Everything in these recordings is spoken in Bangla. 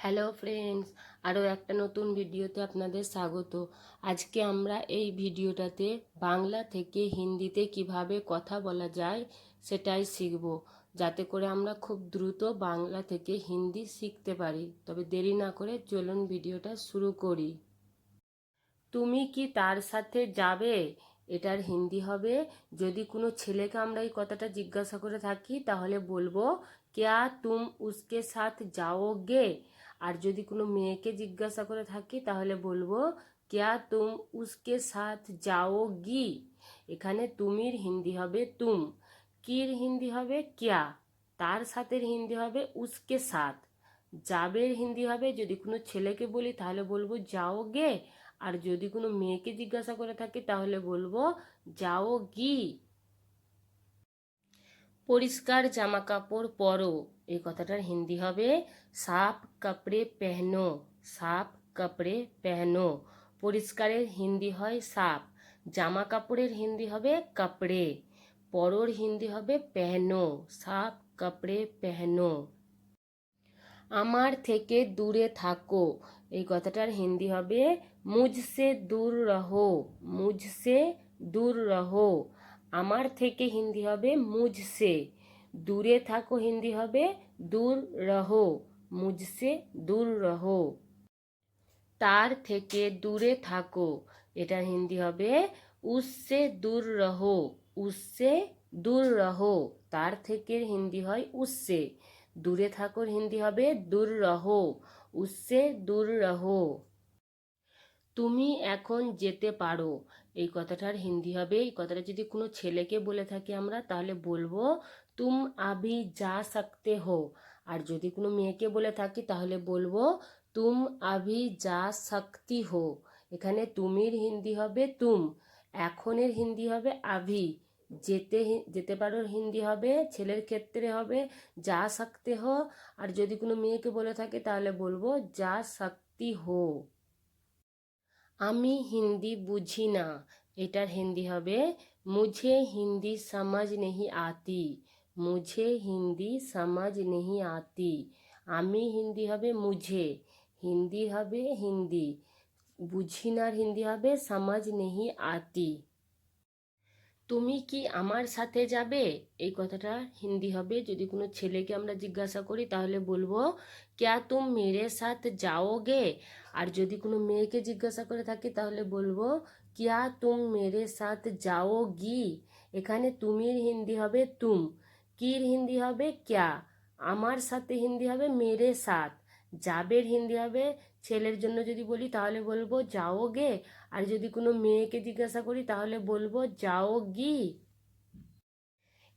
হ্যালো ফ্রেন্ডস, আরও একটা নতুন ভিডিওতে আপনাদের স্বাগত। আজকে আমরা এই ভিডিওটাতে বাংলা থেকে হিন্দিতে কিভাবে কথা বলা যায় সেটাই শিখব, যাতে করে আমরা খুব দ্রুত বাংলা থেকে হিন্দি শিখতে পারি। তবে দেরি না করে চলুন ভিডিওটা শুরু করি। তুমি কি তার সাথে যাবে? এটার হিন্দি হবে, যদি কোনো ছেলেকে আমরা এই কথাটা জিজ্ঞাসা করে থাকি তাহলে বলবো ক্যা তুম উসকে সাথ যাওগে। আর যদি কোনো মেয়েকে জিজ্ঞাসা করে থাকি তাহলে বলবো ক্যা তুম উসকে সাথ যাওগি। এখানে তুমির হিন্দি হবে তুম, কির হিন্দি হবে ক্যা, তার সাথের হিন্দি হবে উসকে সাথ, যাবের হিন্দি হবে যদি কোনো ছেলেকে বলি তাহলে বলবো যাওগে, আর যদি কোনো মেয়েকে জিজ্ঞাসা করে থাকি তাহলে বলবো যাওগি। পরিষ্কার জামা কাপড় পরো, এই কথাটার হিন্দি হবে সাফ কাপড়ে পেহনো। সাফ কাপড়ে পেহনো। পরিষ্কারের হিন্দি হয় সাফ, জামা কাপড়ের হিন্দি হবে কাপড়ে, পরোর হিন্দি হবে পেহনো। সাফ কাপড়ে পেহনো। আমার থেকে দূরে থাকো, এই কথাটার হিন্দি হবে মুঝসে দূর রহো। মুঝসে দূর রহো। আমার থেকে হিন্দি হবে মুঝসে, দূরে থাকো হিন্দি হবে দূর রহো। মুঝসে দূর রহো। তার থেকে দূরে থাকো, এটার হিন্দি হবে উসসে দূর রহো। উসসে দূর রহো। তার থেকে হিন্দি হয় উসসে, দূরে থাকোর হিন্দি হবে দূর রহো। উসসে দূর রহো। তুমি এখন যেতে পারো, এই কথাটার হিন্দি হবে, এই কথাটা যদি কোনো ছেলেকে বলে থাকি আমরা তাহলে বলবো তুম আভি যা সকতে হো। আর যদি কোনো মেয়েকে বলে থাকি তাহলে বলবো তুম আভি যা সকতি হো। এখানে তুমির হিন্দি হবে তুম, এখনের হিন্দি হবে আভি, যেতে পারোর হিন্দি হবে ছেলের ক্ষেত্রে হবে যা সকতে হো। আর যদি কোনো মেয়েকে বলে থাকে তাহলে বলবো যা সকতি হো। আমি হিন্দি বুঝি না, এটার হিন্দি হবে মুঝে হিন্দি সমাজ নেহি আতি। মুঝে হিন্দি সমাজ নেহি আতি। আমি হিন্দি হবে মুঝে, হিন্দি হবে হিন্দি, বুঝি নার হিন্দি হবে সমাজ নেহি আতি। তুমি কি আমার সাথে যাবে, এই কথাটা হিন্দি হবে, যদি কোনো ছেলেকে আমরা জিজ্ঞাসা করি তাহলে বলবো ক্যা তুম মেরে সাথ যাওগে। আর যদি কোনো মেয়েকে জিজ্ঞাসা করে থাকি তাহলে বলবো ক্যা তুম মেরে সাথ যাওগি। এখানে তুমির হিন্দি হবে তুম, কির হিন্দি হবে ক্যা, আমার সাথে হিন্দি হবে মেরে সাথ, যাবের হিন্দি হবে ছেলের জন্য যদি বলি তাহলে বলবো যাওগে। আর যদি কোনো মেয়েকে জিজ্ঞাসা করি তাহলে বলবো যাওগি।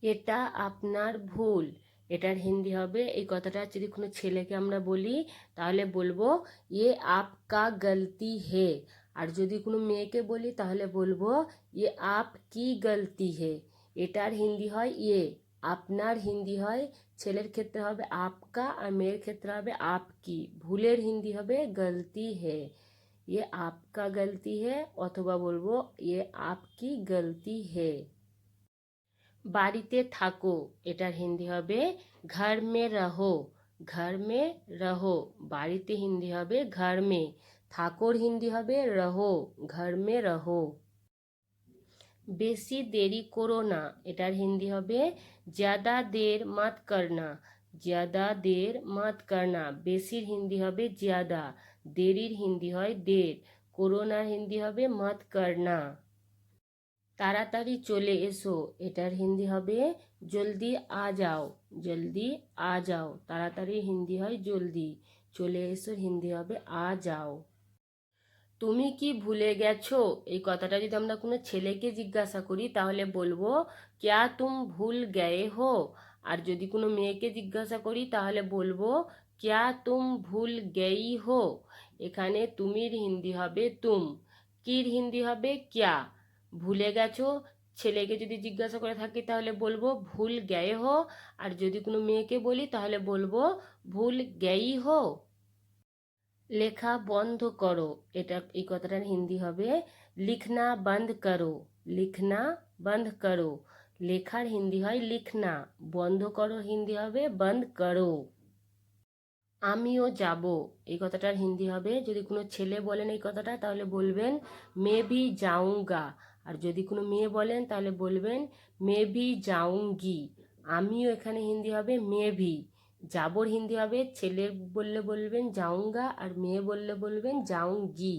এটা আপনার ভুল, এটার হিন্দি হবে, এই কথাটা যদি কোনো ছেলেকে আমরা বলি তাহলে বলবো ইয়ে আপকা গলতি হে। আর যদি কোনো মেয়েকে বলি তাহলে বলবো ইয়ে আপ কি গলতি হে। এটার হিন্দি হয় ইয়ে, আপনার হিন্দি হয় ছেলের ক্ষেত্রে হবে আপকা আর মেয়ের ক্ষেত্রে হবে আপকি। ভুলের হিন্দি হবে গলতি হে। ये आपका गलती है অথবা বলবো ये आपकी गलती है। বাড়িতে থাকো, এটার হিন্দি হবে ঘর মে রহো। ঘর মে রহো। বাড়িতে হিন্দি হবে ঘর মে, থাকোর হিন্দি হবে রহো। ঘর মে রহো। বেশি দেরি করো না, এটার হিন্দি হবে জ্যাদা দের মত করনা। জ্যাদা দের মত করনা। বেশির হিন্দি হবে জ্যাদা, দেরির হিন্দি হয় দের, করোনার হিন্দি হবে মত করনা। তাড়াতাড়ি চলে এসো, এটার হিন্দি হবে জলদি আ যাও। জলদি আ যাও। তাড়াতাড়ি হিন্দি হয় জলদি, চলে এসো হিন্দি হবে আ যাও। তুমি কি ভুলে গেছো, এই কথাটা যদি আমরা কোনো ছেলেকে জিজ্ঞাসা করি তাহলে বলবো ক্যা তুম ভুল গয়ে হো। আর যদি কোনো মেয়েকে জিজ্ঞাসা করি তাহলে বলবো ক্যা তুম ভুল গেই হো। এখানে তুমির হিন্দি হবে তুম, কির হিন্দি হবে ক্যা, ভুলে গেছো ছেলেকে যদি জিজ্ঞাসা করে থাকি তাহলে বলবো ভুল গয়ে হো। আর যদি কোনো মেয়েকে বলি তাহলে বলবো ভুল গেই হো। লেখা বন্ধ করো, এটা এই কথাটার হিন্দি হবে লিখনা বন্ধ করো। লিখনা বন্ধ করো। লেখার হিন্দি হয় লিখনা, বন্ধ করো হিন্দি হবে বন্ধ করো। আমিও যাব, এই কথাটার হিন্দি হবে, যদি কোনো ছেলে বলেন এই কথাটা তাহলে বলবেন মে ভি যাউঙ্গা, আর যদি কোনো মেয়ে বলেন তাহলে বলবেন মে ভি যাউঙ্গি। আমিও এখানে হিন্দি হবে মে ভি, যাবর হিন্দি হবে ছেলে বললে বলবেন যাউঙ্গা আর মেয়ে বললে বলবেন যাউঙ্গি।